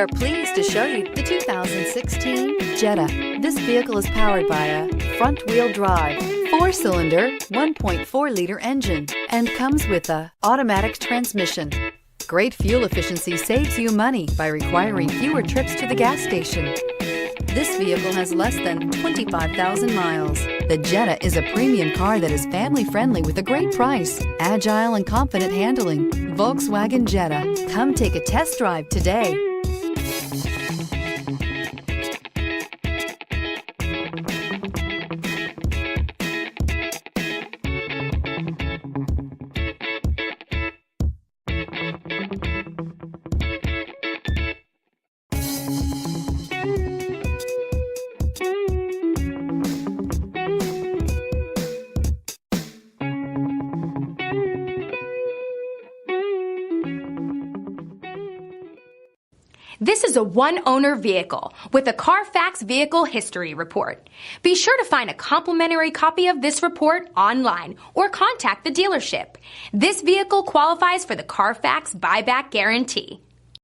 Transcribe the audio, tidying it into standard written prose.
are pleased to show you the 2016 Jetta. This vehicle is powered by a front-wheel drive, 4-cylinder, 1.4-liter engine, and comes with a automatic transmission. Great fuel efficiency saves you money by requiring fewer trips to the gas station. This vehicle has less than 25,000 miles. The Jetta is a premium car that is family-friendly with a great price, agile and confident handling. Volkswagen Jetta. Come take a test drive today. This is a one-owner vehicle with a Carfax Vehicle History Report. Be sure to find a complimentary copy of this report online or contact the dealership. This vehicle qualifies for the Carfax Buyback Guarantee.